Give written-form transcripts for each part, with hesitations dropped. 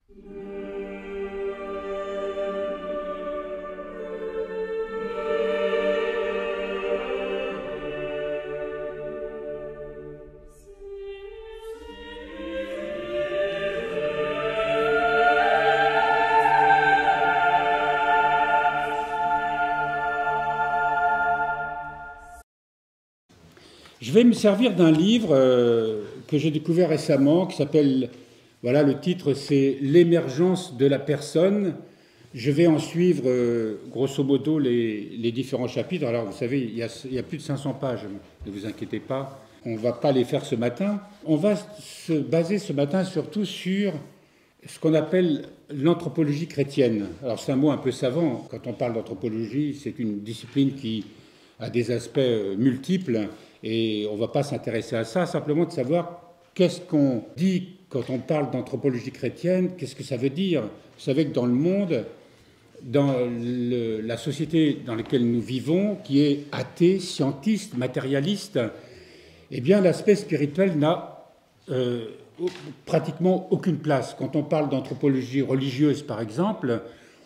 Je vais me servir d'un livre que j'ai découvert récemment, qui s'appelle, voilà, le titre c'est L'émergence de la personne. Je vais en suivre grosso modo les différents chapitres. Alors vous savez, il y a plus de 500 pages, ne vous inquiétez pas, on ne va pas les faire ce matin. On va se baser ce matin surtout sur ce qu'on appelle l'anthropologie chrétienne. Alors c'est un mot un peu savant, quand on parle d'anthropologie, c'est une discipline qui a des aspects multiples. Et on ne va pas s'intéresser à ça, simplement de savoir qu'est-ce qu'on dit quand on parle d'anthropologie chrétienne, qu'est-ce que ça veut dire. Vous savez que dans le monde, dans la société dans laquelle nous vivons, qui est athée, scientiste, matérialiste, eh bien l'aspect spirituel n'a pratiquement aucune place. Quand on parle d'anthropologie religieuse, par exemple,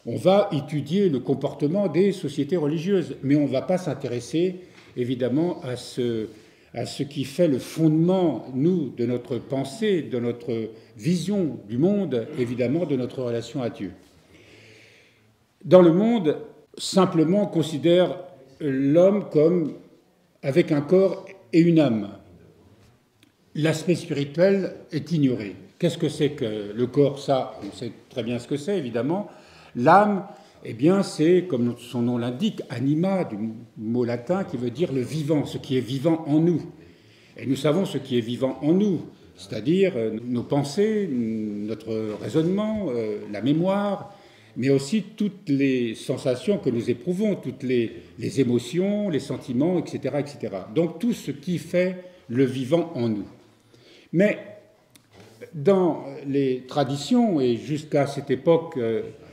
on va étudier le comportement des sociétés religieuses, mais on ne va pas s'intéresser évidemment à ce qui fait le fondement, nous, de notre pensée, de notre vision du monde, évidemment, de notre relation à Dieu. Dans le monde, simplement, on considère l'homme comme avec un corps et une âme. L'aspect spirituel est ignoré. Qu'est-ce que c'est que le corps? Ça, on sait très bien ce que c'est, évidemment. L'âme, eh bien, c'est, comme son nom l'indique, anima, du mot latin qui veut dire le vivant, ce qui est vivant en nous. Et nous savons ce qui est vivant en nous, c'est-à-dire nos pensées, notre raisonnement, la mémoire, mais aussi toutes les sensations que nous éprouvons, toutes les émotions, les sentiments, etc., etc. Donc tout ce qui fait le vivant en nous. Mais dans les traditions, et jusqu'à cette époque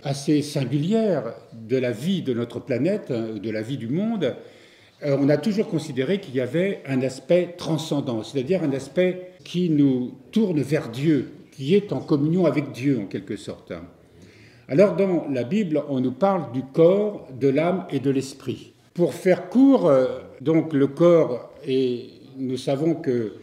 assez singulière de la vie de notre planète, de la vie du monde, on a toujours considéré qu'il y avait un aspect transcendant, c'est-à-dire un aspect qui nous tourne vers Dieu, qui est en communion avec Dieu en quelque sorte. Alors dans la Bible, on nous parle du corps, de l'âme et de l'esprit. Pour faire court, donc le corps, et nous savons que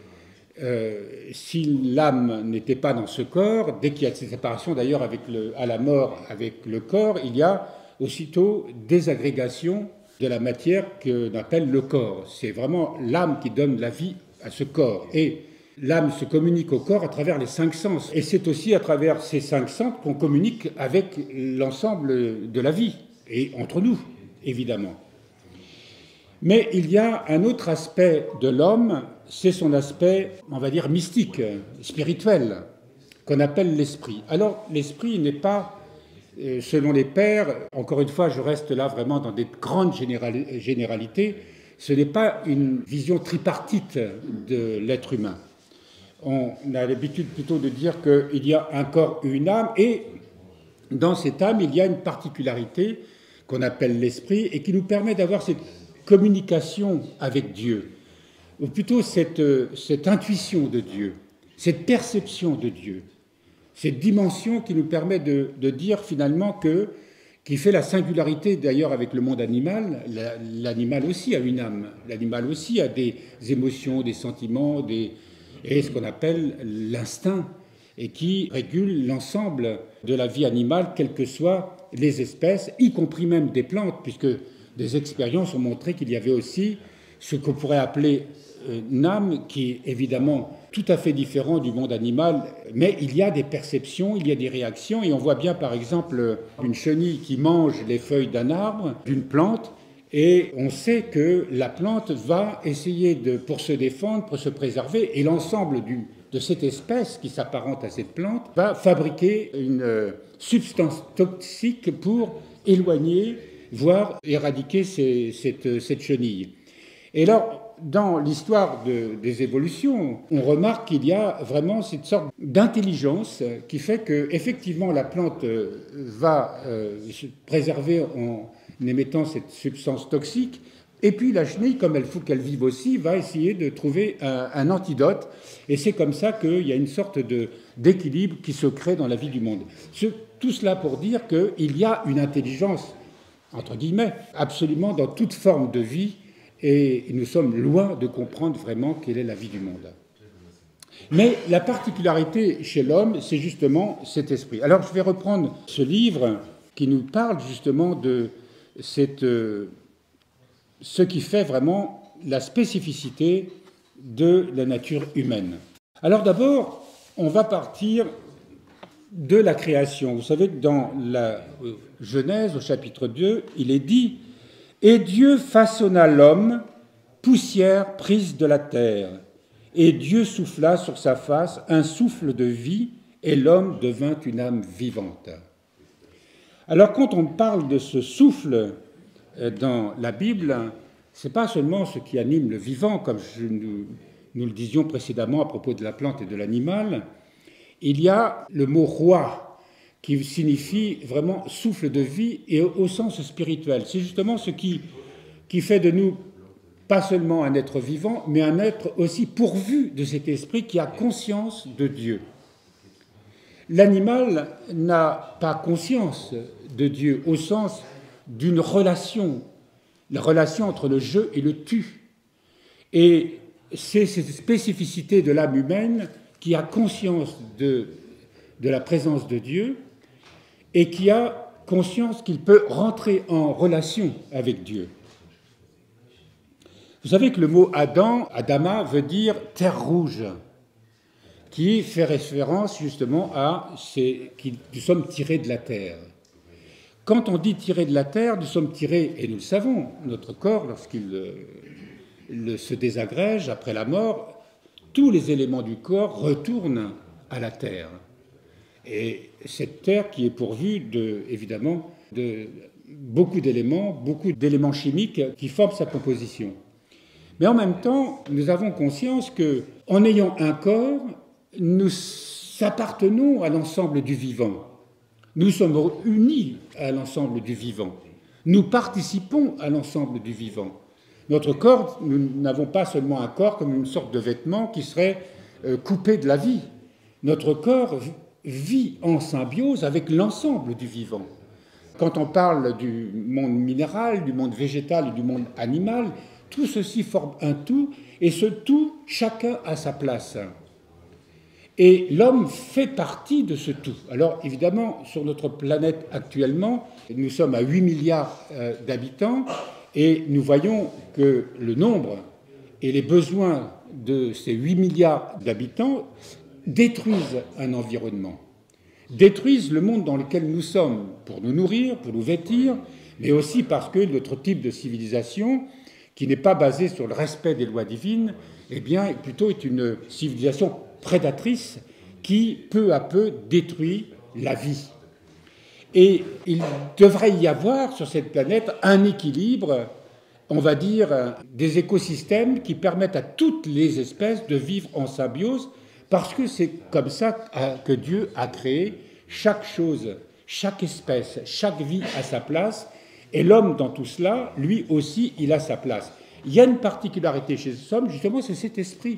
si l'âme n'était pas dans ce corps, dès qu'il y a cette séparation d'ailleurs à la mort avec le corps, il y a aussitôt désagrégation de la matière qu'on appelle le corps. C'est vraiment l'âme qui donne la vie à ce corps. Et l'âme se communique au corps à travers les 5 sens. Et c'est aussi à travers ces 5 sens qu'on communique avec l'ensemble de la vie, et entre nous, évidemment. Mais il y a un autre aspect de l'homme, c'est son aspect, on va dire, mystique, spirituel, qu'on appelle l'esprit. Alors, l'esprit n'est pas, selon les pères, encore une fois, je reste là vraiment dans des grandes généralités, ce n'est pas une vision tripartite de l'être humain. On a l'habitude plutôt de dire qu'il y a un corps et une âme, et dans cette âme, il y a une particularité qu'on appelle l'esprit, et qui nous permet d'avoir cette communication avec Dieu, ou plutôt cette intuition de Dieu, cette perception de Dieu, cette dimension qui nous permet de dire finalement qui fait la singularité d'ailleurs avec le monde animal. L'animal aussi a une âme, l'animal aussi a des émotions, des sentiments, et ce qu'on appelle l'instinct, et qui régule l'ensemble de la vie animale, quelles que soient les espèces, y compris même des plantes, puisque des expériences ont montré qu'il y avait aussi ce qu'on pourrait appeler une âme, qui est évidemment tout à fait différent du monde animal, mais il y a des perceptions, il y a des réactions, et on voit bien par exemple une chenille qui mange les feuilles d'un arbre, d'une plante, et on sait que la plante va essayer pour se défendre, pour se préserver, et l'ensemble de cette espèce qui s'apparente à cette plante va fabriquer une substance toxique pour éloigner, voire éradiquer cette chenille. Et là, dans l'histoire des évolutions, on remarque qu'il y a vraiment cette sorte d'intelligence qui fait qu'effectivement la plante va se préserver en émettant cette substance toxique, Et puis la chenille, comme il faut qu'elle vive aussi, va essayer de trouver un antidote. Et c'est comme ça qu'il y a une sorte d'équilibre qui se crée dans la vie du monde. Tout cela pour dire qu'il y a une intelligence, entre guillemets, absolument dans toute forme de vie, et nous sommes loin de comprendre vraiment quelle est la vie du monde. Mais la particularité chez l'homme, c'est justement cet esprit. Alors je vais reprendre ce livre qui nous parle justement de ce qui fait vraiment la spécificité de la nature humaine. Alors d'abord, on va partir de la création. Vous savez que dans la Genèse, au chapitre 2, il est dit « Et Dieu façonna l'homme, poussière prise de la terre, et Dieu souffla sur sa face un souffle de vie, et l'homme devint une âme vivante. » Alors quand on parle de ce souffle dans la Bible, ce n'est pas seulement ce qui anime le vivant, comme nous le disions précédemment à propos de la plante et de l'animal. Il y a le mot roi, qui signifie vraiment souffle de vie et au sens spirituel. C'est justement ce qui fait de nous pas seulement un être vivant, mais un être aussi pourvu de cet esprit qui a conscience de Dieu. L'animal n'a pas conscience de Dieu au sens d'une relation, la relation entre le je et le tu. Et c'est cette spécificité de l'âme humaine qui a conscience de la présence de Dieu et qui a conscience qu'il peut rentrer en relation avec Dieu. Vous savez que le mot Adam, Adama, veut dire terre rouge, qui fait référence justement à nous sommes tirés de la terre. Quand on dit tirés de la terre, nous sommes tirés, et nous le savons, notre corps, lorsqu'il se désagrège après la mort, tous les éléments du corps retournent à la terre. Et cette terre qui est pourvue évidemment de beaucoup d'éléments chimiques qui forment sa composition. Mais en même temps, nous avons conscience qu'en ayant un corps, nous appartenons à l'ensemble du vivant. Nous sommes unis à l'ensemble du vivant. Nous participons à l'ensemble du vivant. Notre corps, nous n'avons pas seulement un corps comme une sorte de vêtement qui serait coupé de la vie. Notre corps vit en symbiose avec l'ensemble du vivant. Quand on parle du monde minéral, du monde végétal et du monde animal, tout ceci forme un tout, et ce tout, chacun a sa place. Et l'homme fait partie de ce tout. Alors évidemment, sur notre planète actuellement, nous sommes à 8 milliards d'habitants, et nous voyons que le nombre et les besoins de ces 8 milliards d'habitants détruisent un environnement, détruisent le monde dans lequel nous sommes, pour nous nourrir, pour nous vêtir, mais aussi parce que notre type de civilisation, qui n'est pas basée sur le respect des lois divines, eh bien, plutôt est une civilisation prédatrice qui, peu à peu, détruit la vie. Et il devrait y avoir sur cette planète un équilibre, on va dire, des écosystèmes qui permettent à toutes les espèces de vivre en symbiose, parce que c'est comme ça que Dieu a créé chaque chose, chaque espèce, chaque vie à sa place, et l'homme dans tout cela, lui aussi, il a sa place. Il y a une particularité chez l'homme, justement, c'est cet esprit.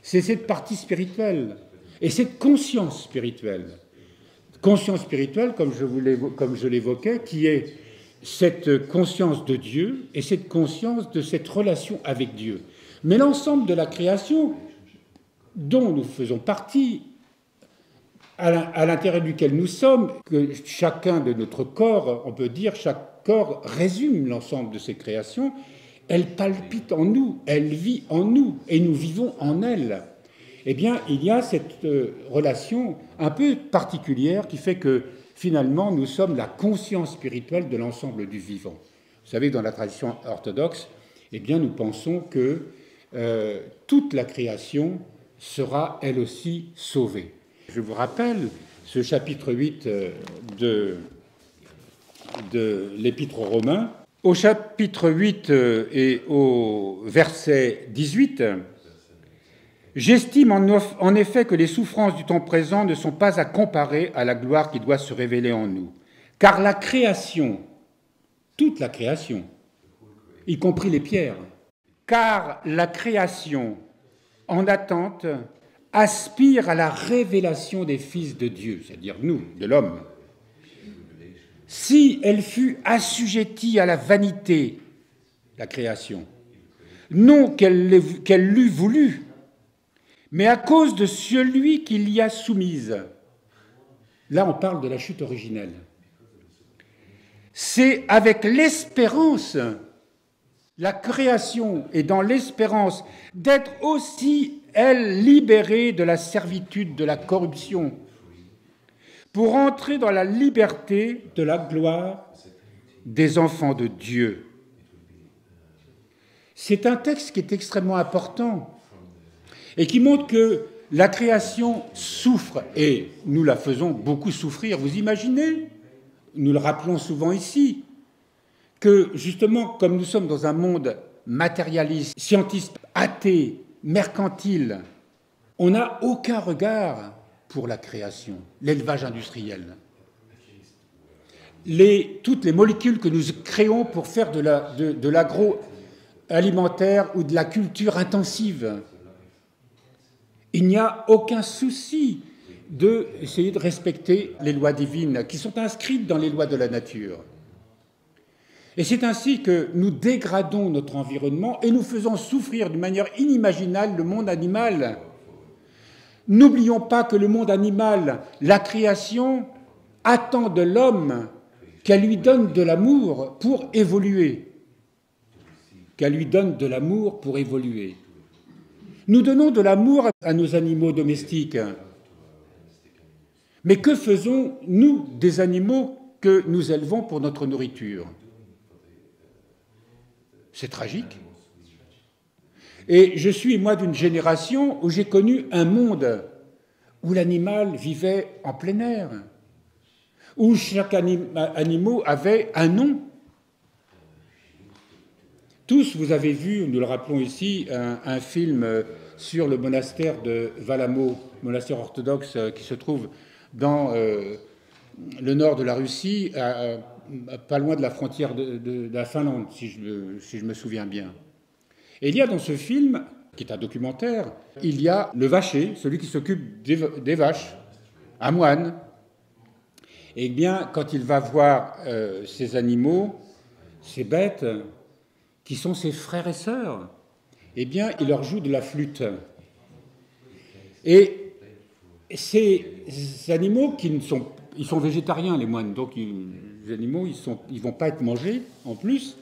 C'est cette partie spirituelle et cette conscience spirituelle. Conscience spirituelle, comme je l'évoquais, qui est cette conscience de Dieu et cette conscience de cette relation avec Dieu. Mais l'ensemble de la création dont nous faisons partie, à l'intérieur duquel nous sommes, que chacun de notre corps, on peut dire, chaque corps résume l'ensemble de ces créations, elle palpite en nous, elle vit en nous, et nous vivons en elle. Eh bien, il y a cette relation un peu particulière qui fait que, finalement, nous sommes la conscience spirituelle de l'ensemble du vivant. Vous savez, dans la tradition orthodoxe, eh bien, nous pensons que toute la création sera, elle aussi, sauvée. Je vous rappelle ce chapitre 8 de l'Épître aux Romains. Au chapitre 8 et au verset 18, « J'estime en effet que les souffrances du temps présent ne sont pas à comparer à la gloire qui doit se révéler en nous. Car la création, toute la création, y compris les pierres. Car la création, en attente, aspire à la révélation des fils de Dieu, c'est-à-dire nous, de l'homme. Si elle fut assujettie à la vanité, la création, non qu'elle l'eût voulu, mais à cause de celui qui l'y a soumise. Là, on parle de la chute originelle. C'est avec l'espérance, la création est dans l'espérance d'être aussi, elle, libérée de la servitude, de la corruption, pour entrer dans la liberté de la gloire des enfants de Dieu. C'est un texte qui est extrêmement important et qui montre que la création souffre, et nous la faisons beaucoup souffrir. Vous imaginez, nous le rappelons souvent ici, que justement, comme nous sommes dans un monde matérialiste, scientiste, athée, mercantile, on n'a aucun regard pour la création, l'élevage industriel. Toutes les molécules que nous créons pour faire de l'agroalimentaire ou de la culture intensive, il n'y a aucun souci d'essayer de respecter les lois divines qui sont inscrites dans les lois de la nature. Et c'est ainsi que nous dégradons notre environnement et nous faisons souffrir d'une manière inimaginable le monde animal. N'oublions pas que le monde animal, la création, attend de l'homme qu'elle lui donne de l'amour pour évoluer. Qu'elle lui donne de l'amour pour évoluer. Nous donnons de l'amour à nos animaux domestiques. Mais que faisons-nous des animaux que nous élevons pour notre nourriture? C'est tragique. Et je suis, moi, d'une génération où j'ai connu un monde où l'animal vivait en plein air, où chaque animal avait un nom. Tous, vous avez vu, nous le rappelons ici, un film sur le monastère de Valamo, monastère orthodoxe qui se trouve dans le nord de la Russie, pas loin de la frontière de la Finlande, si je me souviens bien. Et il y a dans ce film, qui est un documentaire, il y a le vacher, celui qui s'occupe des vaches, un moine. Et bien, quand il va voir ces animaux, ces bêtes, qui sont ses frères et sœurs, eh bien, il leur joue de la flûte. Et ces animaux ils sont végétariens, les moines, donc les animaux, ils vont pas être mangés, en plus.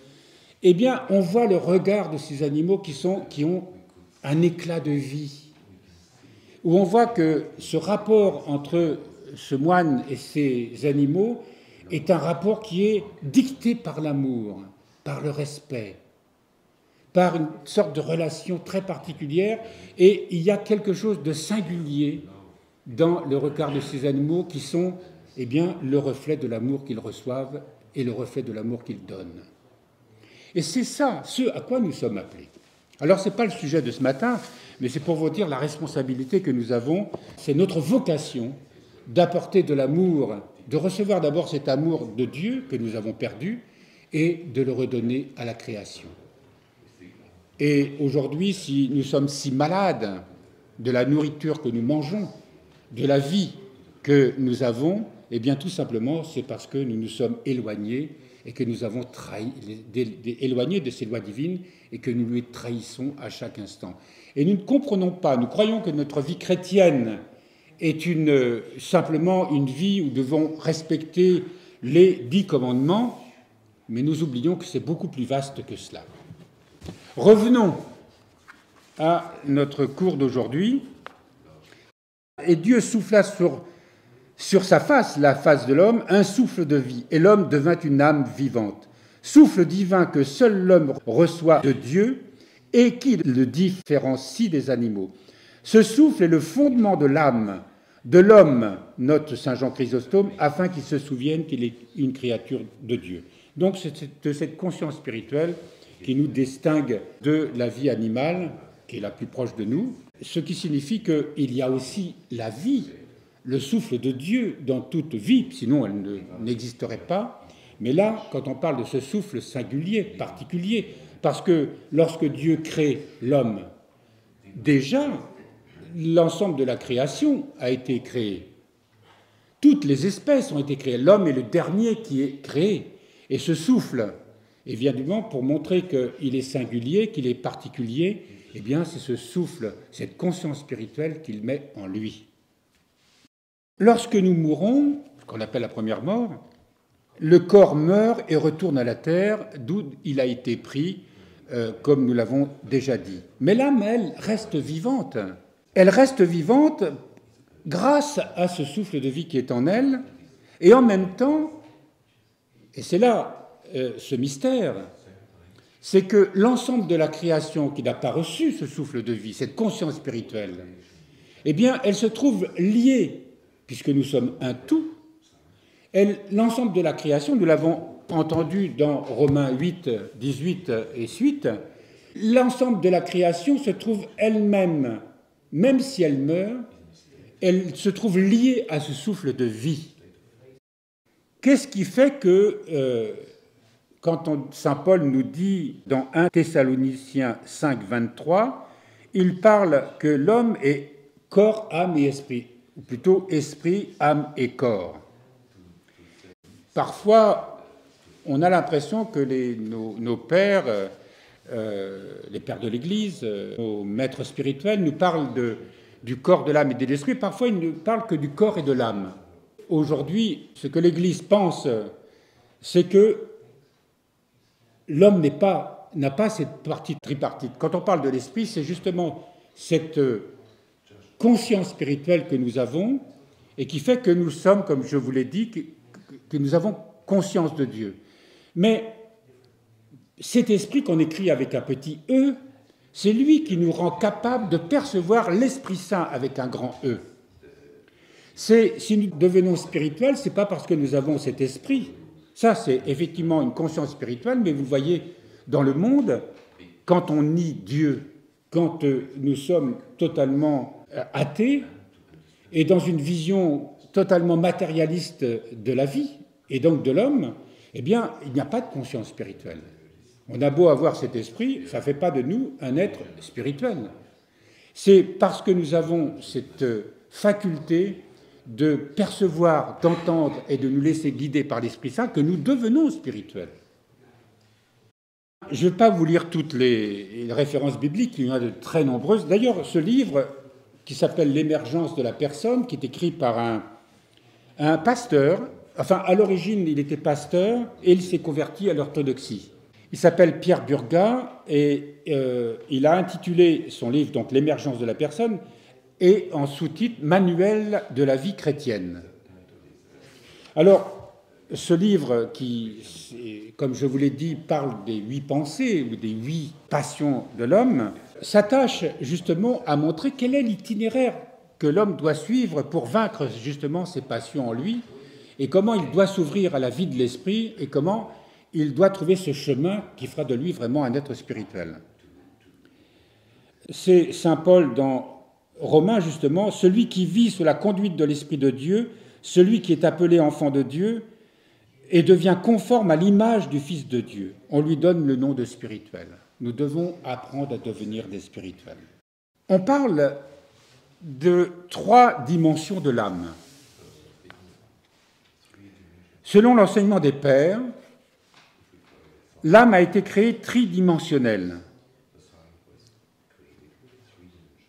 Eh bien, on voit le regard de ces animaux qui ont un éclat de vie, où on voit que ce rapport entre ce moine et ces animaux est un rapport qui est dicté par l'amour, par le respect, par une sorte de relation très particulière, et il y a quelque chose de singulier dans le regard de ces animaux qui sont, eh bien, le reflet de l'amour qu'ils reçoivent et le reflet de l'amour qu'ils donnent. Et c'est ça, ce à quoi nous sommes appelés. Alors, ce n'est pas le sujet de ce matin, mais c'est pour vous dire la responsabilité que nous avons. C'est notre vocation d'apporter de l'amour, de recevoir d'abord cet amour de Dieu que nous avons perdu et de le redonner à la création. Et aujourd'hui, si nous sommes si malades de la nourriture que nous mangeons, de la vie que nous avons, eh bien tout simplement c'est parce que nous nous sommes éloignés et que nous avons éloignés de ces lois divines et que nous les trahissons à chaque instant. Et nous ne comprenons pas, nous croyons que notre vie chrétienne est simplement une vie où nous devons respecter les 10 commandements, mais nous oublions que c'est beaucoup plus vaste que cela. Revenons à notre cours d'aujourd'hui. Et Dieu souffla sur sa face, la face de l'homme, un souffle de vie, et l'homme devint une âme vivante. Souffle divin que seul l'homme reçoit de Dieu et qui le différencie des animaux. Ce souffle est le fondement de l'âme de l'homme, note saint Jean Chrysostome, afin qu'il se souvienne qu'il est une créature de Dieu. Donc c'est de cette conscience spirituelle qui nous distingue de la vie animale, qui est la plus proche de nous, ce qui signifie qu'il y a aussi la vie, le souffle de Dieu dans toute vie, sinon elle n'existerait pas. Mais là, quand on parle de ce souffle singulier, particulier, Parce que lorsque Dieu crée l'homme, déjà, l'ensemble de la création a été créé. Toutes les espèces ont été créées. L'homme est le dernier qui est créé. Et ce souffle, évidemment, pour montrer qu'il est singulier, qu'il est particulier, eh bien, c'est ce souffle, cette conscience spirituelle qu'il met en lui. Lorsque nous mourons, ce qu'on appelle la première mort, le corps meurt et retourne à la terre, d'où il a été pris, comme nous l'avons déjà dit. Mais l'âme, elle, reste vivante. Elle reste vivante grâce à ce souffle de vie qui est en elle, et en même temps, et c'est là ce mystère, c'est que l'ensemble de la création qui n'a pas reçu ce souffle de vie, cette conscience spirituelle, eh bien, elle se trouve liée, puisque nous sommes un tout. L'ensemble de la création, nous l'avons entendu dans Romains 8, 18 et suite, l'ensemble de la création se trouve elle-même, même si elle meurt, elle se trouve liée à ce souffle de vie. Qu'est-ce qui fait que, quand Saint Paul nous dit dans 1 Thessaloniciens 5, 23, il parle que l'homme est corps, âme et esprit, ou plutôt esprit, âme et corps. Parfois, on a l'impression que nos pères, les pères de l'Église, nos maîtres spirituels, nous parlent du corps, de l'âme et de l'esprit. Parfois, ils ne parlent que du corps et de l'âme. Aujourd'hui, ce que l'Église pense, c'est que l'homme n'a pas cette partie tripartite. Quand on parle de l'esprit, c'est justement cette conscience spirituelle que nous avons et qui fait que nous sommes, comme je vous l'ai dit, que nous avons conscience de Dieu. Mais cet esprit qu'on écrit avec un petit « e », c'est lui qui nous rend capables de percevoir l'Esprit Saint avec un grand « e ». Si nous devenons spirituels, ce n'est pas parce que nous avons cet esprit. Ça, c'est effectivement une conscience spirituelle, mais vous voyez, dans le monde, quand on nie Dieu, quand nous sommes totalement athées, et dans une vision totalement matérialiste de la vie, et donc de l'homme, eh bien, il n'y a pas de conscience spirituelle. On a beau avoir cet esprit, ça ne fait pas de nous un être spirituel. C'est parce que nous avons cette faculté de percevoir, d'entendre et de nous laisser guider par l'Esprit Saint que nous devenons spirituels. Je ne vais pas vous lire toutes les références bibliques, il y en a de très nombreuses. D'ailleurs, ce livre, qui s'appelle « L'émergence de la personne », qui est écrit par un pasteur, enfin, à l'origine, il était pasteur et il s'est converti à l'orthodoxie. Il s'appelle Pierre Burgat et il a intitulé son livre, donc « L'émergence de la personne », et en sous-titre « Manuel de la vie chrétienne ». Alors, ce livre qui, comme je vous l'ai dit, parle des 8 pensées ou des 8 passions de l'homme, s'attache justement à montrer quel est l'itinéraire que l'homme doit suivre pour vaincre justement ses passions en lui, et comment il doit s'ouvrir à la vie de l'esprit, et comment il doit trouver ce chemin qui fera de lui vraiment un être spirituel. C'est Saint Paul dans Romains, justement, celui qui vit sous la conduite de l'Esprit de Dieu, celui qui est appelé enfant de Dieu, et devient conforme à l'image du Fils de Dieu. On lui donne le nom de spirituel. Nous devons apprendre à devenir des spirituels. On parle de 3 dimensions de l'âme. Selon l'enseignement des pères, l'âme a été créée tridimensionnelle.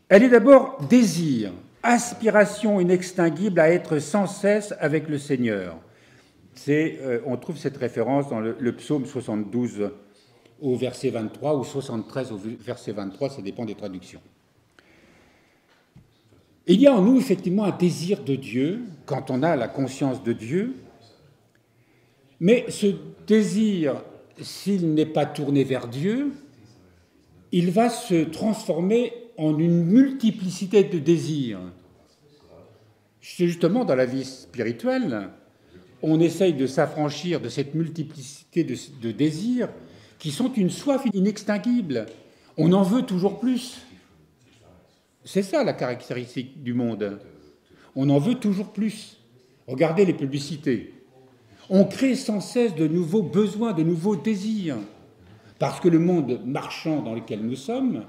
Elle est d'abord désir, aspiration inextinguible à être sans cesse avec le Seigneur. On trouve cette référence dans le psaume 72 au verset 23 ou 73 au verset 23, ça dépend des traductions. Il y a en nous effectivement un désir de Dieu, quand on a la conscience de Dieu, mais ce désir, s'il n'est pas tourné vers Dieu, il va se transformer en une multiplicité de désirs. C'est justement dans la vie spirituelle, on essaye de s'affranchir de cette multiplicité de désirs qui sont une soif inextinguible. On en veut toujours plus. C'est ça la caractéristique du monde. On en veut toujours plus. Regardez les publicités. On crée sans cesse de nouveaux besoins, de nouveaux désirs. Parce que le monde marchand dans lequel nous sommes,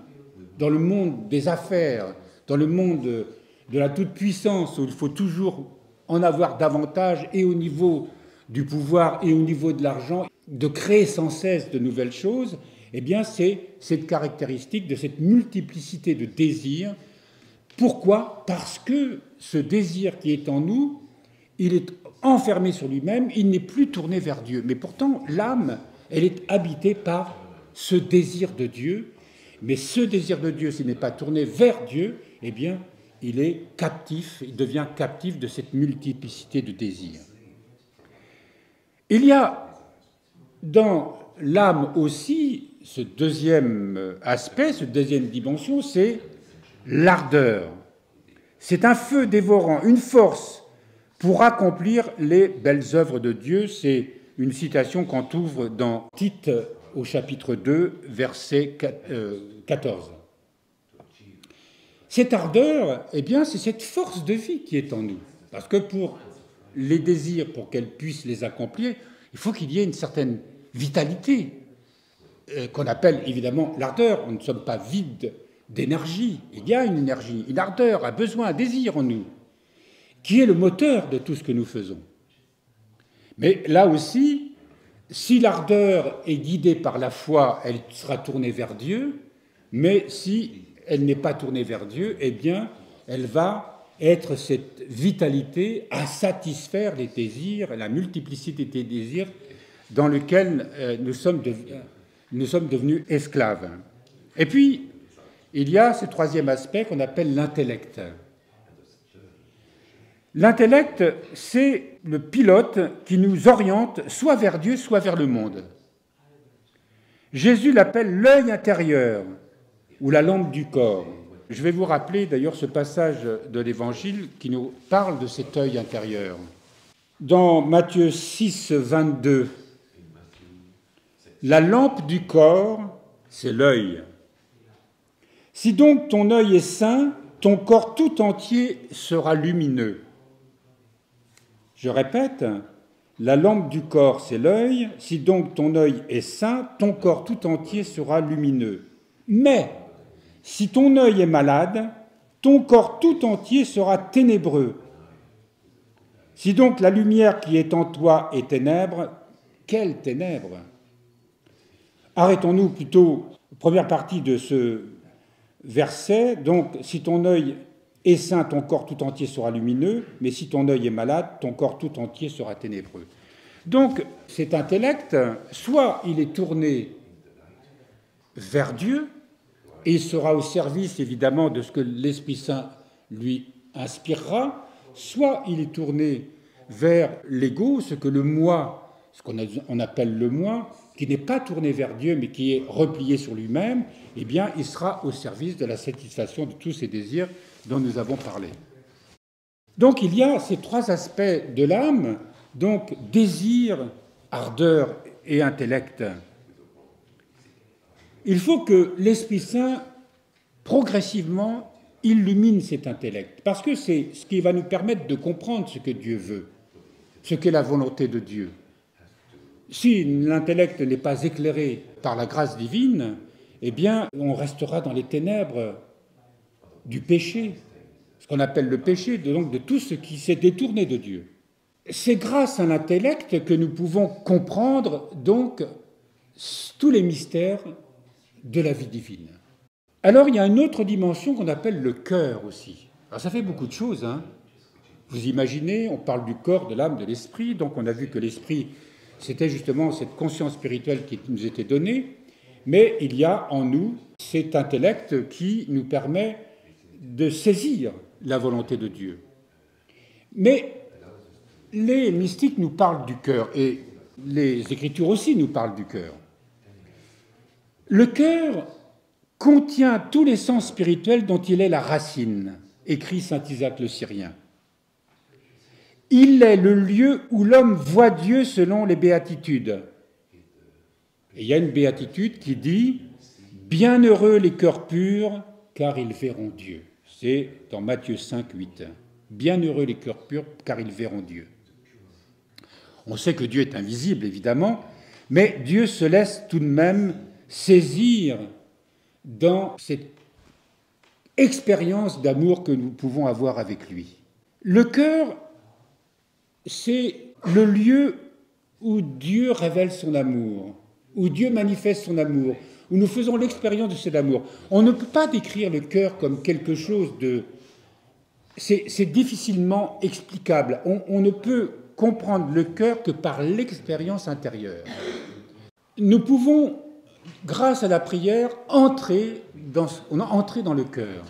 dans le monde des affaires, dans le monde de la toute-puissance, où il faut toujours en avoir davantage, et au niveau du pouvoir et au niveau de l'argent, de créer sans cesse de nouvelles choses, eh bien c'est cette caractéristique de cette multiplicité de désirs. Pourquoi ? Parce que ce désir qui est en nous, il est enfermé sur lui-même, il n'est plus tourné vers Dieu. Mais pourtant, l'âme, elle est habitée par ce désir de Dieu. Mais ce désir de Dieu, s'il n'est pas tourné vers Dieu, eh bien, il est captif, il devient captif de cette multiplicité de désirs. Il y a dans l'âme aussi ce deuxième aspect, cette deuxième dimension, c'est l'ardeur. C'est un feu dévorant, une force pour accomplir les belles œuvres de Dieu. C'est une citation qu'on trouve dans Tite au chapitre 2, verset 14. Cette ardeur, eh bien, c'est cette force de vie qui est en nous. Parce que pour les désirs, pour qu'elles puissent les accomplir, il faut qu'il y ait une certaine vitalité, qu'on appelle évidemment l'ardeur. Nous ne sommes pas vides d'énergie. Il y a une énergie, une ardeur, un besoin, un désir en nous, qui est le moteur de tout ce que nous faisons. Mais là aussi, si l'ardeur est guidée par la foi, elle sera tournée vers Dieu, mais si elle n'est pas tournée vers Dieu, eh bien, elle va être cette vitalité à satisfaire les désirs, la multiplicité des désirs dans lequel nous sommes devenus esclaves. Et puis, il y a ce troisième aspect qu'on appelle l'intellect. L'intellect, c'est le pilote qui nous oriente soit vers Dieu, soit vers le monde. Jésus l'appelle l'œil intérieur ou la lampe du corps. Je vais vous rappeler d'ailleurs ce passage de l'Évangile qui nous parle de cet œil intérieur. Dans Matthieu 6, 22, la lampe du corps, c'est l'œil. Si donc ton œil est sain, ton corps tout entier sera lumineux. Je répète, la lampe du corps, c'est l'œil. Si donc ton œil est sain, ton corps tout entier sera lumineux. Mais si ton œil est malade, ton corps tout entier sera ténébreux. Si donc la lumière qui est en toi est ténèbres, quelles ténèbres ? Arrêtons-nous plutôt, première partie de ce verset. Donc, si ton œil est sain, ton corps tout entier sera lumineux, mais si ton œil est malade, ton corps tout entier sera ténébreux. Donc, cet intellect, soit il est tourné vers Dieu, et il sera au service, évidemment, de ce que l'Esprit Saint lui inspirera, soit il est tourné vers l'ego, ce que le moi, ce qu'on appelle le moi, qui n'est pas tourné vers Dieu, mais qui est replié sur lui-même, eh bien, il sera au service de la satisfaction de tous ces désirs dont nous avons parlé. Donc, il y a ces trois aspects de l'âme, donc désir, ardeur et intellect. Il faut que l'Esprit Saint, progressivement, illumine cet intellect, parce que c'est ce qui va nous permettre de comprendre ce que Dieu veut, ce qu'est la volonté de Dieu. Si l'intellect n'est pas éclairé par la grâce divine, eh bien, on restera dans les ténèbres du péché, ce qu'on appelle le péché, donc de tout ce qui s'est détourné de Dieu. C'est grâce à l'intellect que nous pouvons comprendre donc tous les mystères de la vie divine. Alors, il y a une autre dimension qu'on appelle le cœur aussi. Alors, ça fait beaucoup de choses, hein. Vous imaginez, on parle du corps, de l'âme, de l'esprit, donc on a vu que l'esprit, c'était justement cette conscience spirituelle qui nous était donnée, mais il y a en nous cet intellect qui nous permet de saisir la volonté de Dieu. Mais les mystiques nous parlent du cœur, et les Écritures aussi nous parlent du cœur. Le cœur contient tous les sens spirituels dont il est la racine, écrit saint Isaac le Syrien. Il est le lieu où l'homme voit Dieu selon les béatitudes. Et il y a une béatitude qui dit « Bienheureux les cœurs purs, car ils verront Dieu ». C'est dans Matthieu 5, 8. « Bienheureux les cœurs purs, car ils verront Dieu ». On sait que Dieu est invisible, évidemment, mais Dieu se laisse tout de même saisir dans cette expérience d'amour que nous pouvons avoir avec lui. Le cœur, c'est le lieu où Dieu révèle son amour, où Dieu manifeste son amour, où nous faisons l'expérience de cet amour. On ne peut pas décrire le cœur comme quelque chose de... C'est difficilement explicable. On ne peut comprendre le cœur que par l'expérience intérieure. Nous pouvons, grâce à la prière, entrer dans le cœur.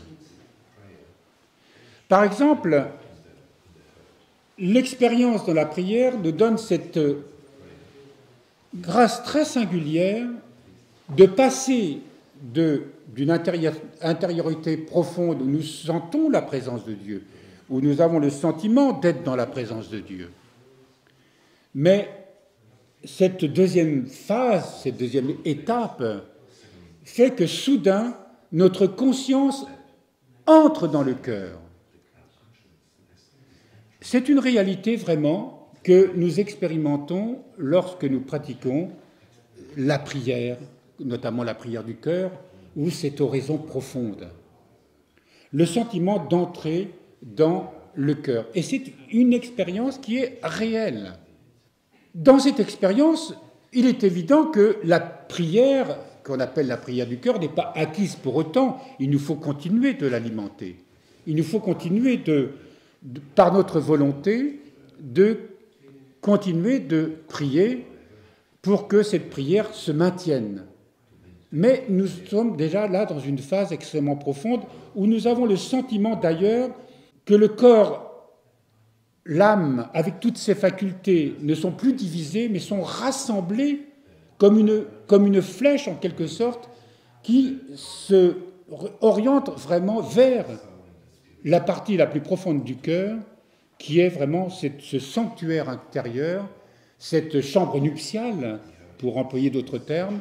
Par exemple, l'expérience dans la prière nous donne cette grâce très singulière de passer d'une intériorité profonde où nous sentons la présence de Dieu, où nous avons le sentiment d'être dans la présence de Dieu. Mais cette deuxième phase, cette deuxième étape, fait que soudain, notre conscience entre dans le cœur. C'est une réalité vraiment que nous expérimentons lorsque nous pratiquons la prière, notamment la prière du cœur, ou cette oraison profonde. Le sentiment d'entrer dans le cœur. Et c'est une expérience qui est réelle. Dans cette expérience, il est évident que la prière, qu'on appelle la prière du cœur, n'est pas acquise pour autant. Il nous faut continuer de l'alimenter. Il nous faut continuer par notre volonté, de continuer de prier pour que cette prière se maintienne. Mais nous sommes déjà là dans une phase extrêmement profonde où nous avons le sentiment d'ailleurs que le corps, l'âme, avec toutes ses facultés, ne sont plus divisés, mais sont rassemblés comme une flèche en quelque sorte qui se oriente vraiment vers la partie la plus profonde du cœur, qui est vraiment ce sanctuaire intérieur, cette chambre nuptiale, pour employer d'autres termes,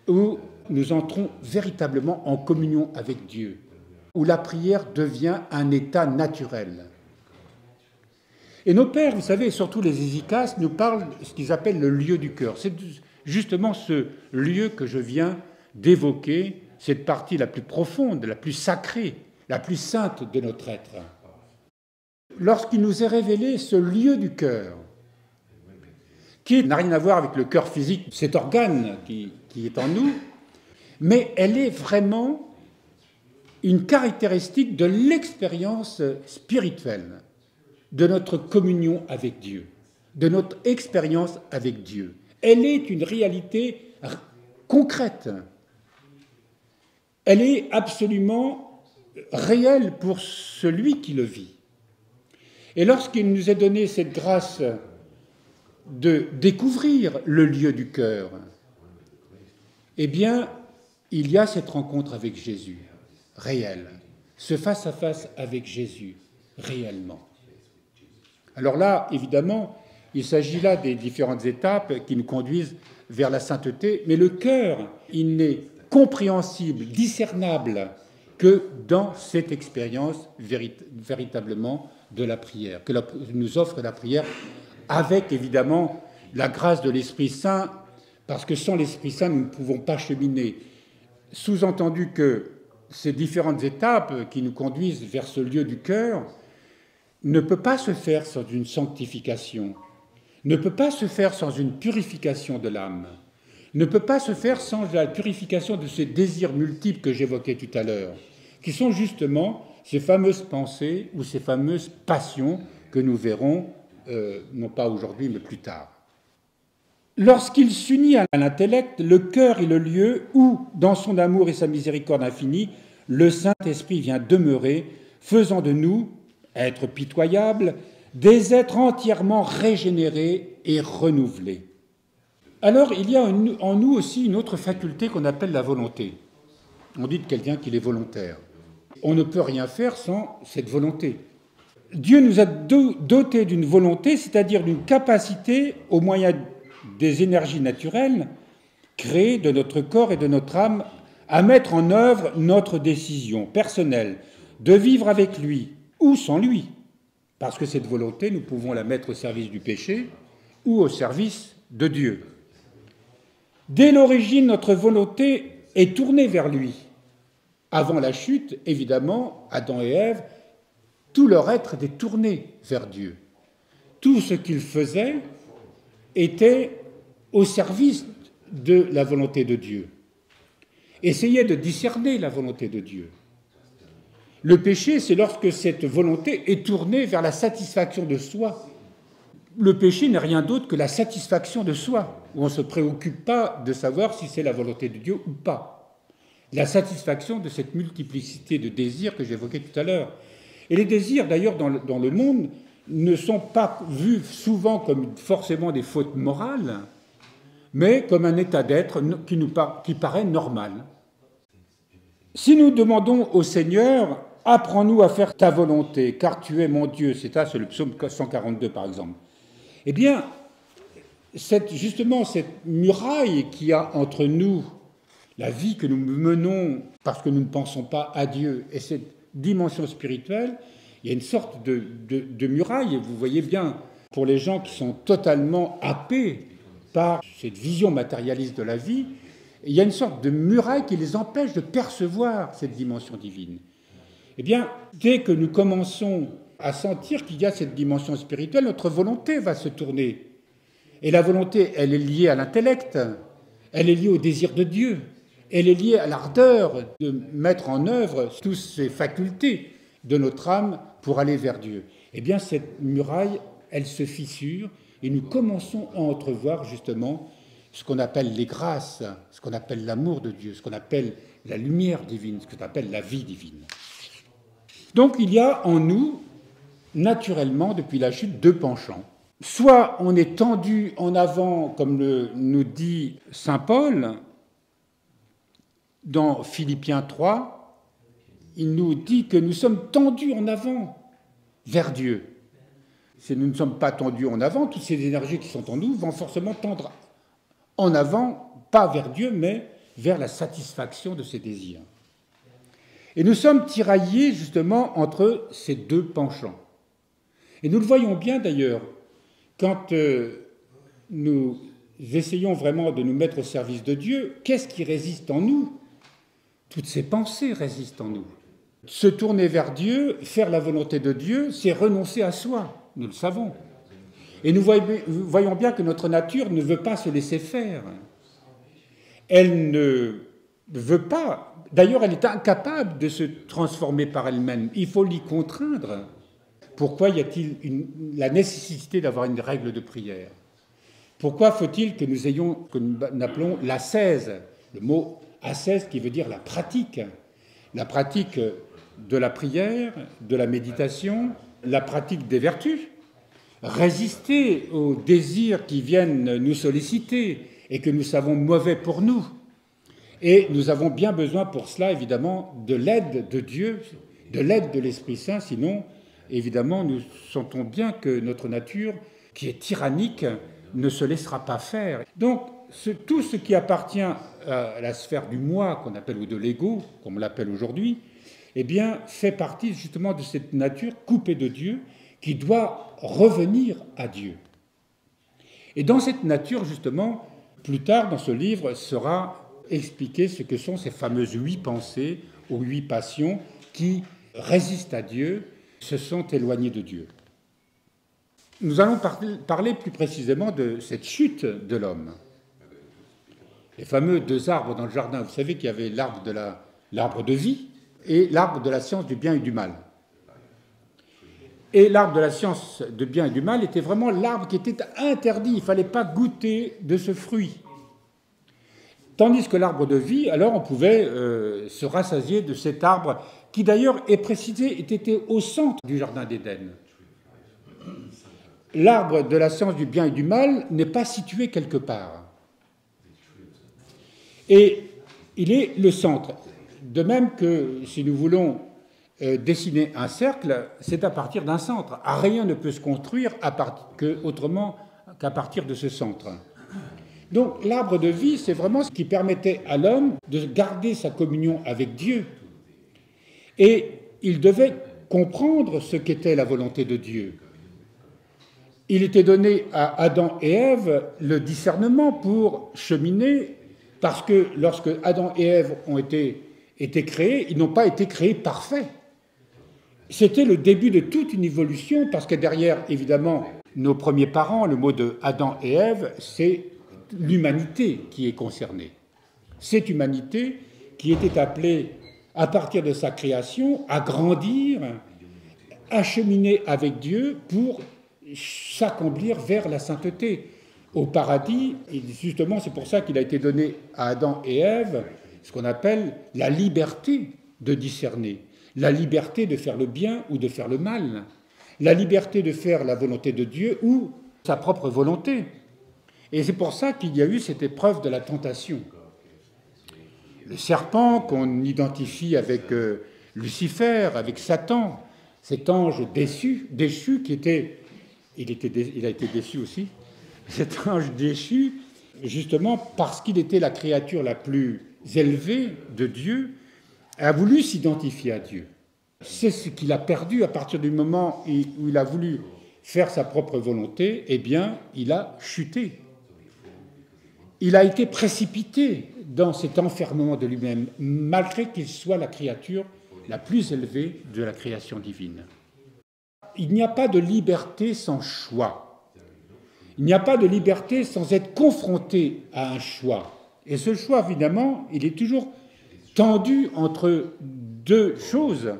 où nous entrons véritablement en communion avec Dieu, où la prière devient un état naturel. Et nos pères, vous savez, surtout les hésychastes, nous parlent de ce qu'ils appellent le lieu du cœur. C'est justement ce lieu que je viens d'évoquer, cette partie la plus profonde, la plus sacrée, la plus sainte de notre être. Lorsqu'il nous est révélé ce lieu du cœur, qui n'a rien à voir avec le cœur physique, cet organe qui est en nous, mais elle est vraiment une caractéristique de l'expérience spirituelle, de notre communion avec Dieu, de notre expérience avec Dieu. Elle est une réalité concrète. Elle est absolument réelle pour celui qui le vit. Et lorsqu'il nous est donné cette grâce de découvrir le lieu du cœur, eh bien, il y a cette rencontre avec Jésus, réelle, ce face-à-face avec Jésus, réellement. Alors là, évidemment, il s'agit là des différentes étapes qui nous conduisent vers la sainteté, mais le cœur, il n'est compréhensible, discernable que dans cette expérience véritablement de la prière, que nous offre la prière, avec évidemment la grâce de l'Esprit Saint, parce que sans l'Esprit Saint, nous ne pouvons pas cheminer. Sous-entendu que ces différentes étapes qui nous conduisent vers ce lieu du cœur ne peut pas se faire sans une sanctification, ne peut pas se faire sans une purification de l'âme, ne peut pas se faire sans la purification de ces désirs multiples que j'évoquais tout à l'heure, qui sont justement ces fameuses pensées ou ces fameuses passions que nous verrons, non pas aujourd'hui, mais plus tard. Lorsqu'il s'unit à l'intellect, le cœur est le lieu où, dans son amour et sa miséricorde infinie, le Saint-Esprit vient demeurer, faisant de nous, êtres pitoyables, des êtres entièrement régénérés et renouvelés. Alors, il y a en nous aussi une autre faculté qu'on appelle la volonté. On dit de quelqu'un qu'il est volontaire. On ne peut rien faire sans cette volonté. Dieu nous a dotés d'une volonté, c'est-à-dire d'une capacité, au moyen des énergies naturelles, créées de notre corps et de notre âme, à mettre en œuvre notre décision personnelle, de vivre avec lui ou sans lui. Parce que cette volonté, nous pouvons la mettre au service du péché ou au service de Dieu. Dès l'origine, notre volonté est tournée vers lui. Avant la chute, évidemment, Adam et Ève, tout leur être était tourné vers Dieu. Tout ce qu'ils faisaient était au service de la volonté de Dieu. Essayaient de discerner la volonté de Dieu. Le péché, c'est lorsque cette volonté est tournée vers la satisfaction de soi. Le péché n'est rien d'autre que la satisfaction de soi, où on ne se préoccupe pas de savoir si c'est la volonté de Dieu ou pas. La satisfaction de cette multiplicité de désirs que j'évoquais tout à l'heure. Et les désirs, d'ailleurs, dans le monde, ne sont pas vus souvent comme forcément des fautes morales, mais comme un état d'être qui paraît normal. Si nous demandons au Seigneur « Apprends-nous à faire ta volonté, car tu es mon Dieu », c'est le psaume 142 par exemple, eh bien, justement, cette muraille qu'il y a entre nous, la vie que nous menons parce que nous ne pensons pas à Dieu, et cette dimension spirituelle, il y a une sorte de muraille, et vous voyez bien, pour les gens qui sont totalement happés par cette vision matérialiste de la vie, il y a une sorte de muraille qui les empêche de percevoir cette dimension divine. Eh bien, dès que nous commençons à sentir qu'il y a cette dimension spirituelle, notre volonté va se tourner. Et la volonté, elle est liée à l'intellect, elle est liée au désir de Dieu, elle est liée à l'ardeur de mettre en œuvre toutes ces facultés de notre âme pour aller vers Dieu. Eh bien, cette muraille, elle se fissure et nous commençons à entrevoir justement ce qu'on appelle les grâces, ce qu'on appelle l'amour de Dieu, ce qu'on appelle la lumière divine, ce qu'on appelle la vie divine. Donc il y a en nous, naturellement, depuis la chute, deux penchants. Soit on est tendu en avant, comme nous dit saint Paul, dans Philippiens 3, il nous dit que nous sommes tendus en avant vers Dieu. Si nous ne sommes pas tendus en avant, toutes ces énergies qui sont en nous vont forcément tendre en avant, pas vers Dieu, mais vers la satisfaction de ses désirs. Et nous sommes tiraillés justement entre ces deux penchants. Et nous le voyons bien d'ailleurs, quand nous essayons vraiment de nous mettre au service de Dieu, qu'est-ce qui résiste en nous? Toutes ces pensées résistent en nous. Se tourner vers Dieu, faire la volonté de Dieu, c'est renoncer à soi, nous le savons. Et nous voyons bien que notre nature ne veut pas se laisser faire. Elle ne veut pas, d'ailleurs elle est incapable de se transformer par elle-même. Il faut l'y contraindre. Pourquoi y a-t-il la nécessité d'avoir une règle de prière? Pourquoi faut-il que nous ayons ce que nous appelons l'ascèse? Le mot ascèse qui veut dire la pratique de la prière, de la méditation, la pratique des vertus. Résister aux désirs qui viennent nous solliciter et que nous savons mauvais pour nous. Et nous avons bien besoin pour cela, évidemment, de l'aide de Dieu, de l'aide de l'Esprit Saint, sinon, évidemment, nous sentons bien que notre nature, qui est tyrannique, ne se laissera pas faire. Donc, tout ce qui appartient à la sphère du moi, qu'on appelle, ou de l'ego, comme on l'appelle aujourd'hui, eh bien, fait partie justement de cette nature coupée de Dieu, qui doit revenir à Dieu. Et dans cette nature, justement, plus tard dans ce livre sera expliqué ce que sont ces fameuses 8 pensées ou 8 passions qui résistent à Dieu, se sont éloignées de Dieu. Nous allons parler plus précisément de cette chute de l'homme. Les fameux 2 arbres dans le jardin, vous savez qu'il y avait l'arbre de vie et l'arbre de la science du bien et du mal. Et l'arbre de la science du bien et du mal était vraiment l'arbre qui était interdit. Il ne fallait pas goûter de ce fruit. Tandis que l'arbre de vie, alors on pouvait se rassasier de cet arbre qui d'ailleurs est précisé, était au centre du jardin d'Éden. L'arbre de la science du bien et du mal n'est pas situé quelque part. Et il est le centre. De même que si nous voulons dessiner un cercle, c'est à partir d'un centre. Rien ne peut se construire autrement qu'à partir de ce centre. Donc l'arbre de vie, c'est vraiment ce qui permettait à l'homme de garder sa communion avec Dieu. Et il devait comprendre ce qu'était la volonté de Dieu. Il était donné à Adam et Ève le discernement pour cheminer Parce que lorsque Adam et Ève ont été créés, ils n'ont pas été créés parfaits. C'était le début de toute une évolution, parce que derrière, évidemment, nos premiers parents, le mot de Adam et Ève, c'est l'humanité qui est concernée. Cette humanité qui était appelée, à partir de sa création, à grandir, à cheminer avec Dieu pour s'accomplir vers la sainteté. Au paradis, et justement, c'est pour ça qu'il a été donné à Adam et Ève ce qu'on appelle la liberté de discerner, la liberté de faire le bien ou de faire le mal, la liberté de faire la volonté de Dieu ou sa propre volonté. Et c'est pour ça qu'il y a eu cette épreuve de la tentation. Le serpent qu'on identifie avec Lucifer, avec Satan, cet ange déchu qui était... Il a été déçu aussi. Cet ange déchu, justement parce qu'il était la créature la plus élevée de Dieu, a voulu s'identifier à Dieu. C'est ce qu'il a perdu à partir du moment où il a voulu faire sa propre volonté, eh bien, il a chuté. Il a été précipité dans cet enfermement de lui-même, malgré qu'il soit la créature la plus élevée de la création divine. Il n'y a pas de liberté sans choix. Il n'y a pas de liberté sans être confronté à un choix. Et ce choix, évidemment, il est toujours tendu entre deux choses.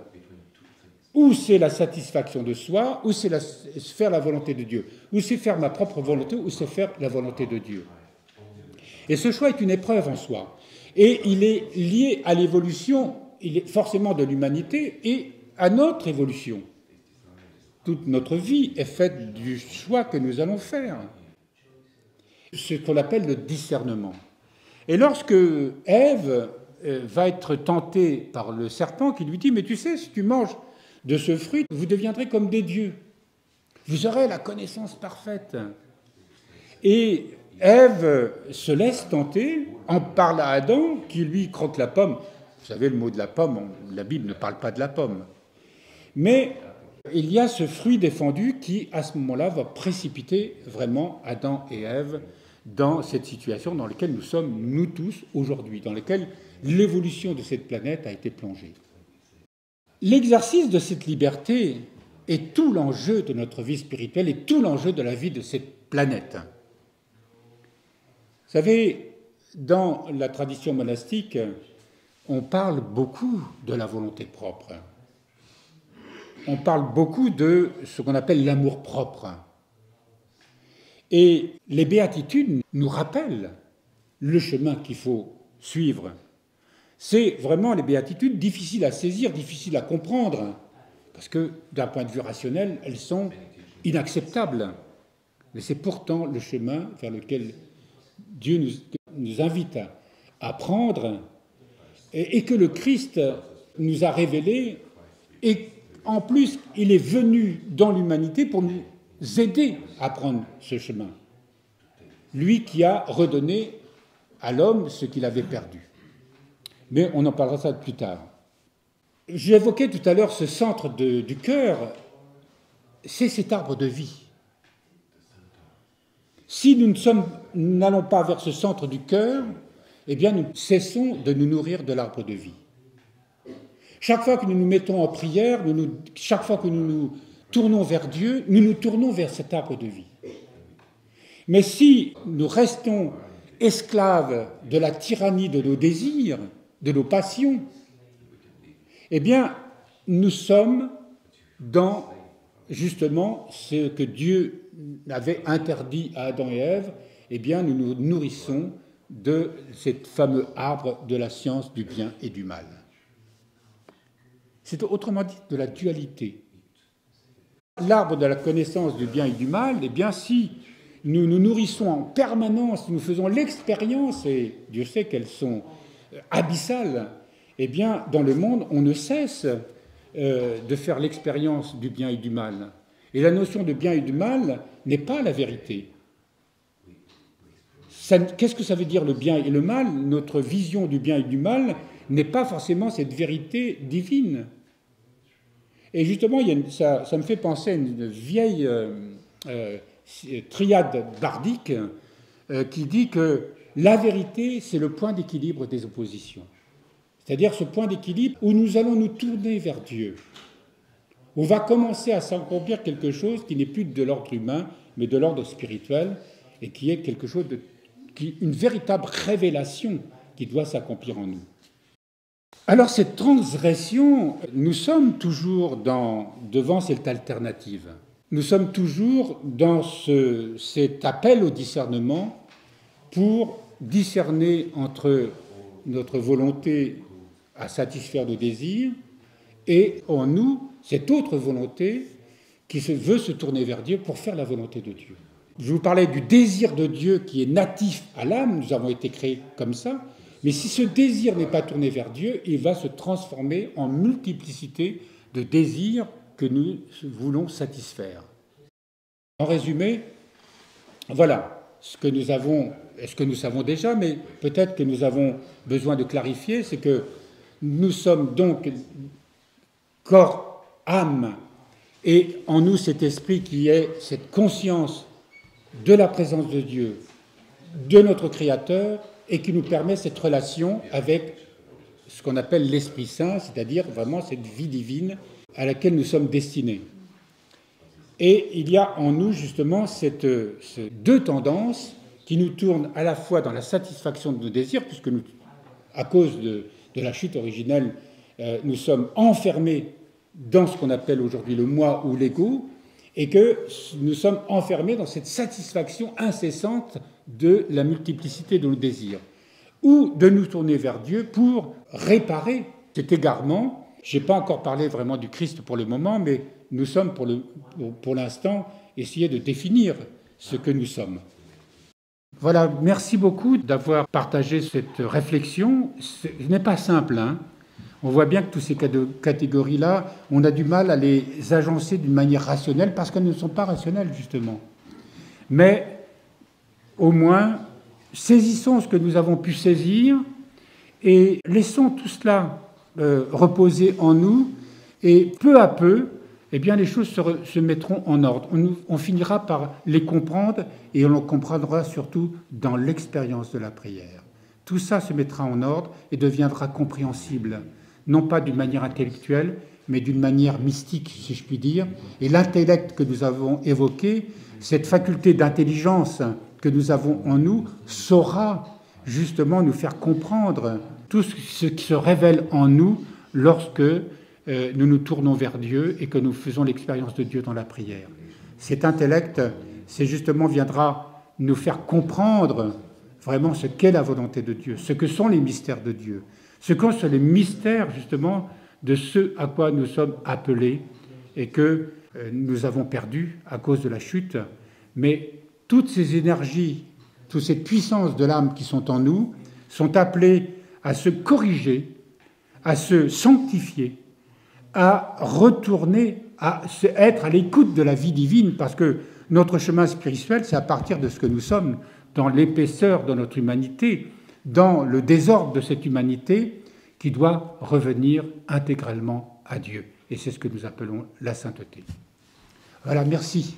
Ou c'est la satisfaction de soi, ou c'est faire la volonté de Dieu. Ou c'est faire ma propre volonté, ou c'est faire la volonté de Dieu. Et ce choix est une épreuve en soi. Et il est lié à l'évolution, il est forcément de l'humanité, et à notre évolution. Toute notre vie est faite du choix que nous allons faire. Ce qu'on appelle le discernement. Et lorsque Ève va être tentée par le serpent qui lui dit « Mais tu sais, si tu manges de ce fruit, vous deviendrez comme des dieux. Vous aurez la connaissance parfaite. » Et Ève se laisse tenter, en parle à Adam, qui lui croque la pomme. Vous savez, le mot de la pomme, la Bible ne parle pas de la pomme. Mais il y a ce fruit défendu qui, à ce moment-là, va précipiter vraiment Adam et Ève dans cette situation dans laquelle nous sommes, nous tous, aujourd'hui, dans laquelle l'évolution de cette planète a été plongée. L'exercice de cette liberté est tout l'enjeu de notre vie spirituelle et tout l'enjeu de la vie de cette planète. Vous savez, dans la tradition monastique, on parle beaucoup de la volonté propre. On parle beaucoup de ce qu'on appelle l'amour-propre. Et les béatitudes nous rappellent le chemin qu'il faut suivre. C'est vraiment les béatitudes difficiles à saisir, difficiles à comprendre, parce que d'un point de vue rationnel, elles sont inacceptables. Mais c'est pourtant le chemin vers lequel Dieu nous invite à prendre et que le Christ nous a révélé. Et en plus, il est venu dans l'humanité pour nous aider à prendre ce chemin. Lui qui a redonné à l'homme ce qu'il avait perdu. Mais on en parlera ça plus tard. J'évoquais tout à l'heure ce centre du cœur, c'est cet arbre de vie. Si nous n'allons pas vers ce centre du cœur, eh bien nous cessons de nous nourrir de l'arbre de vie. Chaque fois que nous nous mettons en prière, chaque fois que nous nous tournons vers Dieu, nous nous tournons vers cet arbre de vie. Mais si nous restons esclaves de la tyrannie de nos désirs, de nos passions, eh bien, nous sommes dans, justement, ce que Dieu avait interdit à Adam et Ève, eh bien, nous nous nourrissons de cet fameux arbre de la science du bien et du mal. C'est autrement dit de la dualité. L'arbre de la connaissance du bien et du mal, eh bien, si nous nous nourrissons en permanence, nous faisons l'expérience, et Dieu sait qu'elles sont abyssales, eh bien, dans le monde, on ne cesse de faire l'expérience du bien et du mal. Et la notion de bien et du mal n'est pas la vérité. Qu'est-ce que ça veut dire le bien et le mal? Notre vision du bien et du mal n'est pas forcément cette vérité divine. Et justement, ça me fait penser à une vieille triade bardique qui dit que la vérité, c'est le point d'équilibre des oppositions. C'est-à-dire ce point d'équilibre où nous allons nous tourner vers Dieu. On va commencer à s'accomplir quelque chose qui n'est plus de l'ordre humain, mais de l'ordre spirituel, et qui est quelque chose une véritable révélation qui doit s'accomplir en nous. Alors cette transgression, nous sommes toujours devant cette alternative. Nous sommes toujours dans cet appel au discernement pour discerner entre notre volonté à satisfaire nos désirs et en nous cette autre volonté qui veut se tourner vers Dieu pour faire la volonté de Dieu. Je vous parlais du désir de Dieu qui est natif à l'âme, nous avons été créés comme ça, mais si ce désir n'est pas tourné vers Dieu, il va se transformer en multiplicité de désirs que nous voulons satisfaire. En résumé, voilà ce que nous savons déjà, mais peut-être que nous avons besoin de clarifier, c'est que nous sommes donc corps, âme, et en nous cet esprit qui est cette conscience de la présence de Dieu, de notre Créateur, et qui nous permet cette relation avec ce qu'on appelle l'Esprit Saint, c'est-à-dire vraiment cette vie divine à laquelle nous sommes destinés. Et il y a en nous justement ces deux tendances qui nous tournent à la fois dans la satisfaction de nos désirs, puisque nous, à cause de la chute originelle, nous sommes enfermés dans ce qu'on appelle aujourd'hui le moi ou l'ego, et que nous sommes enfermés dans cette satisfaction incessante de la multiplicité de nos désirs, ou de nous tourner vers Dieu pour réparer cet égarement. Je n'ai pas encore parlé vraiment du Christ pour le moment, mais nous sommes pour l'instant essayer de définir ce que nous sommes. Voilà, merci beaucoup d'avoir partagé cette réflexion. Ce n'est pas simple, hein. On voit bien que toutes ces catégories-là, on a du mal à les agencer d'une manière rationnelle parce qu'elles ne sont pas rationnelles, justement. Mais au moins, saisissons ce que nous avons pu saisir et laissons tout cela reposer en nous et peu à peu, eh bien, les choses se mettront en ordre. On finira par les comprendre et on les comprendra surtout dans l'expérience de la prière. Tout ça se mettra en ordre et deviendra compréhensible, non pas d'une manière intellectuelle, mais d'une manière mystique, si je puis dire. Et l'intellect que nous avons évoqué, cette faculté d'intelligence que nous avons en nous, saura justement nous faire comprendre tout ce qui se révèle en nous lorsque nous nous tournons vers Dieu et que nous faisons l'expérience de Dieu dans la prière. Cet intellect, c'est justement viendra nous faire comprendre vraiment ce qu'est la volonté de Dieu, ce que sont les mystères de Dieu, ce que sont les mystères justement de ce à quoi nous sommes appelés et que nous avons perdu à cause de la chute. Mais toutes ces énergies, toutes ces puissances de l'âme qui sont en nous sont appelées à se corriger, à se sanctifier, à retourner, à être à l'écoute de la vie divine, parce que notre chemin spirituel, c'est à partir de ce que nous sommes, dans l'épaisseur de notre humanité, dans le désordre de cette humanité, qui doit revenir intégralement à Dieu. Et c'est ce que nous appelons la sainteté. Voilà, merci.